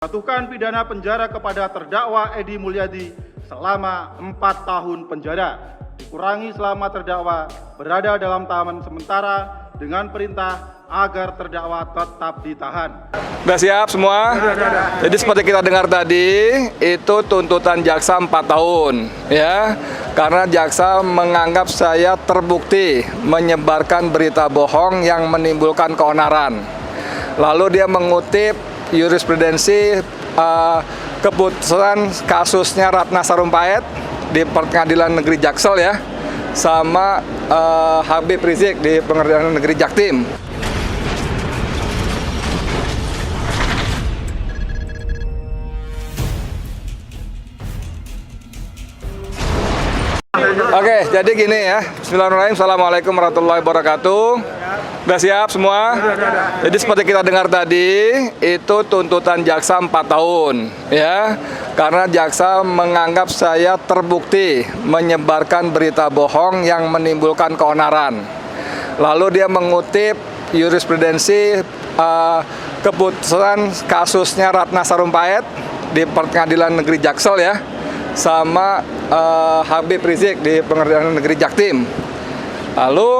Jatuhkan pidana penjara kepada terdakwa Edi Mulyadi selama 4 tahun penjara, dikurangi selama terdakwa berada dalam tahanan sementara dengan perintah agar terdakwa tetap ditahan. Sudah siap semua? Jadi seperti kita dengar tadi, itu tuntutan jaksa 4 tahun, ya. Karena jaksa menganggap saya terbukti menyebarkan berita bohong yang menimbulkan keonaran. Lalu dia mengutip jurisprudensi keputusan kasusnya Ratna Sarumpait di Pengadilan Negeri Jaksel, ya, sama Habib Rizik di Pengadilan Negeri Jaktim. Oke, jadi gini ya. Bismillahirrahmanirrahim. Assalamualaikum warahmatullahi wabarakatuh. Sudah siap semua? Jadi seperti kita dengar tadi, itu tuntutan jaksa 4 tahun, ya. Karena jaksa menganggap saya terbukti menyebarkan berita bohong yang menimbulkan keonaran. Lalu dia mengutip jurisprudensi keputusan kasusnya Ratna Sarumpait di Pengadilan Negeri Jaksel, ya, sama Habib Rizik di Pengadilan Negeri Jaktim. Lalu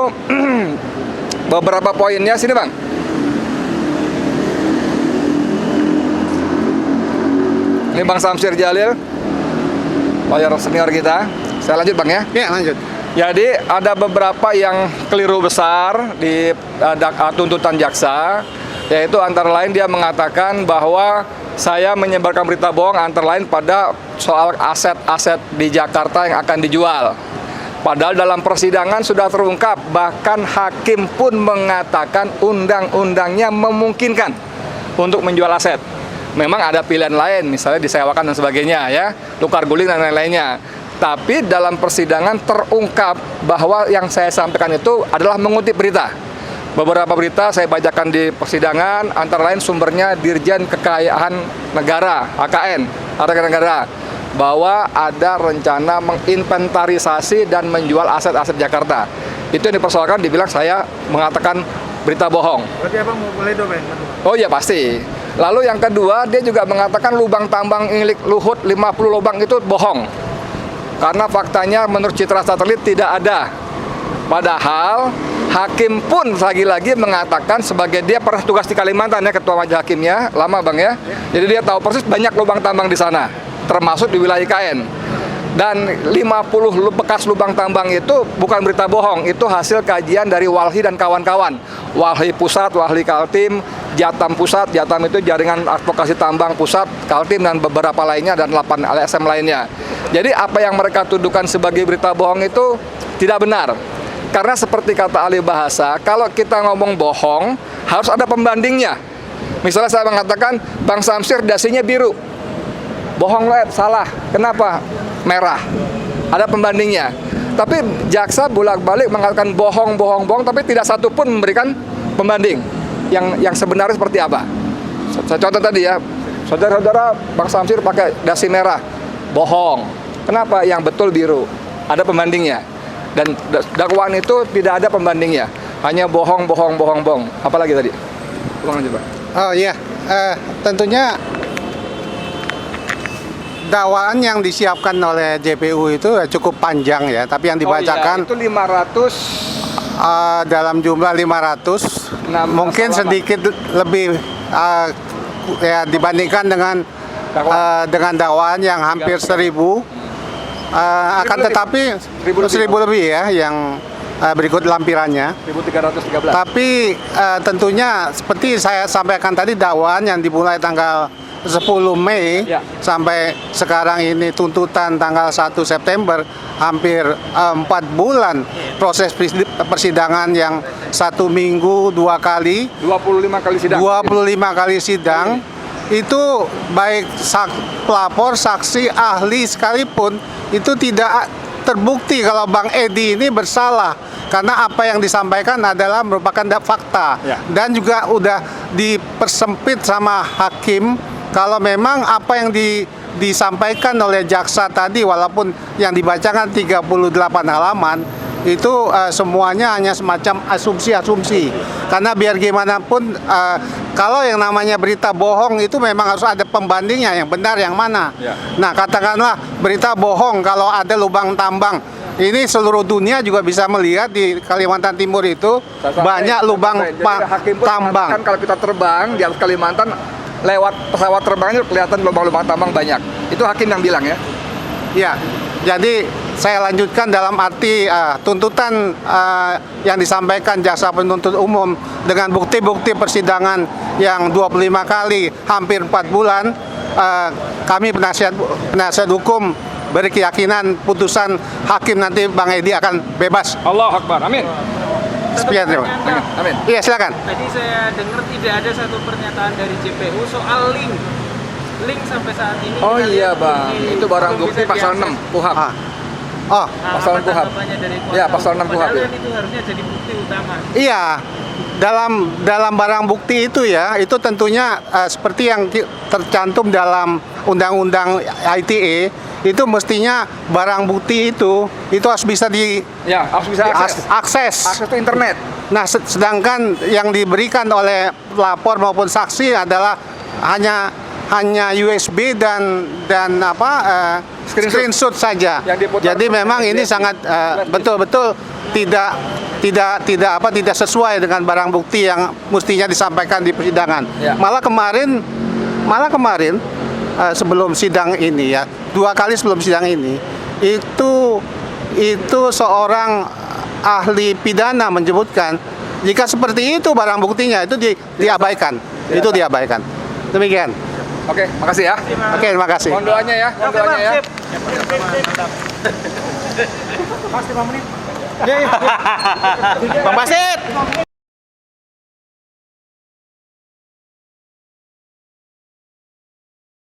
beberapa poinnya sini, Bang. Ini Bang Samsir Jalil, lawyer senior kita. Saya lanjut, Bang, ya? Ya, lanjut. Jadi ada beberapa yang keliru besar di tuntutan jaksa, yaitu antara lain dia mengatakan bahwa saya menyebarkan berita bohong antara lain pada soal aset-aset di Jakarta yang akan dijual. Padahal dalam persidangan sudah terungkap, bahkan hakim pun mengatakan undang-undangnya memungkinkan untuk menjual aset. Memang ada pilihan lain, misalnya disewakan dan sebagainya, ya, tukar guling dan lain-lainnya. Tapi dalam persidangan terungkap bahwa yang saya sampaikan itu adalah mengutip berita. Beberapa berita saya bacakan di persidangan, antara lain sumbernya Dirjen Kekayaan Negara, HKN, Harta Negara, bahwa ada rencana menginventarisasi dan menjual aset-aset Jakarta. Itu yang dipersoalkan, dibilang saya mengatakan berita bohong. Berarti apa mulai dong, Bang? Oh iya, pasti. Lalu yang kedua, dia juga mengatakan lubang tambang milik Luhut 50 lubang itu bohong. Karena faktanya menurut citra satelit tidak ada. Padahal hakim pun lagi-lagi mengatakan, sebagai dia pernah tugas di Kalimantan, ya, ketua majelis hakimnya, lama, Bang, ya. Jadi dia tahu persis banyak lubang tambang di sana, termasuk di wilayah IKN. Dan 50 bekas lubang tambang itu bukan berita bohong, itu hasil kajian dari Walhi dan kawan-kawan. Walhi Pusat, Walhi Kaltim, Jatam Pusat, Jatam itu Jaringan Advokasi Tambang Pusat, Kaltim, dan beberapa lainnya, dan 8 LSM lainnya. Jadi apa yang mereka tuduhkan sebagai berita bohong itu tidak benar. Karena seperti kata ahli bahasa, kalau kita ngomong bohong, harus ada pembandingnya. Misalnya saya mengatakan, Bang Samsir dasinya biru. Bohong, salah. Kenapa? Merah. Ada pembandingnya. Tapi jaksa bolak-balik mengatakan bohong, tapi tidak satu pun memberikan pembanding yang sebenarnya seperti apa. Saya contoh tadi, ya, saudara-saudara, Bang Samsir pakai dasi merah. Bohong. Kenapa? Yang betul biru. Ada pembandingnya. Dan dakwaan itu tidak ada pembandingnya, hanya bohong. Apalagi tadi? Ulang aja, Pak. Oh iya, tentunya dakwaan yang disiapkan oleh JPU itu cukup panjang, ya. Tapi yang dibacakan itu 500 dalam jumlah 500, mungkin sedikit lebih ya, dibandingkan dengan dakwaan yang hampir 1000. Akan tetapi 1000 lebih, ya, yang berikut lampirannya 1313. Tapi tentunya seperti saya sampaikan tadi, dakwaan yang dimulai tanggal 10 Mei, ya, sampai sekarang ini tuntutan tanggal 1 September, hampir 4 bulan proses persidangan yang 1 minggu 2 kali, 25 kali sidang. 25 kali sidang. Itu baik pelapor, saksi, ahli sekalipun itu tidak terbukti kalau Bang Edi ini bersalah, karena apa yang disampaikan adalah merupakan fakta, ya. Dan juga udah dipersempit sama hakim kalau memang apa yang disampaikan oleh jaksa tadi, walaupun yang dibacakan 38 halaman, itu semuanya hanya semacam asumsi-asumsi. Karena biar gimana pun kalau yang namanya berita bohong itu memang harus ada pembandingnya, yang benar yang mana. Ya. Nah, katakanlah berita bohong kalau ada lubang tambang. Ini seluruh dunia juga bisa melihat di Kalimantan Timur itu banyak lubang tambang. Kan kalau kita terbang di atas Kalimantan lewat pesawat terbangnya kelihatan lubang-lubang tambang banyak. Itu hakim yang bilang ya. Ya, jadi saya lanjutkan dalam arti tuntutan yang disampaikan jaksa penuntut umum dengan bukti-bukti persidangan yang 25 kali, hampir 4 bulan, kami penasihat hukum berkeyakinan putusan hakim nanti Bang Edi akan bebas. Allah Akbar, amin. Sekian terima kasih. Amin. Iya, silakan. Tadi saya dengar tidak ada satu pernyataan dari JPU soal link sampai saat ini. Oh kita iya lihat Bang, ini itu barang belum bukti bisa pasal diakses. 6 KUHP. Oh, pasal apa KUHP. tanggapannya dari kuasa Ya, pasal 6 hukum? KUHP. Padahal kan itu harusnya jadi bukti utama. iya. Dalam barang bukti itu ya, itu tentunya seperti yang tercantum dalam Undang-Undang ITE, itu mestinya barang bukti itu harus bisa Ya, harus bisa akses. Akses ke internet. Nah, sedangkan yang diberikan oleh pelapor maupun saksi adalah hanya USB dan screenshot saja. Yang diputar Jadi memang ini sangat betul-betul tidak sesuai dengan barang bukti yang mestinya disampaikan di persidangan. Ya. Malah kemarin sebelum sidang ini ya, 2 kali sebelum sidang ini itu seorang ahli pidana menyebutkan jika seperti itu barang buktinya itu diabaikan. Itu diabaikan. Demikian. Oke, makasih ya. Oke, terima kasih. Mohon doanya ya, mohon doanya ya. Bang Basit.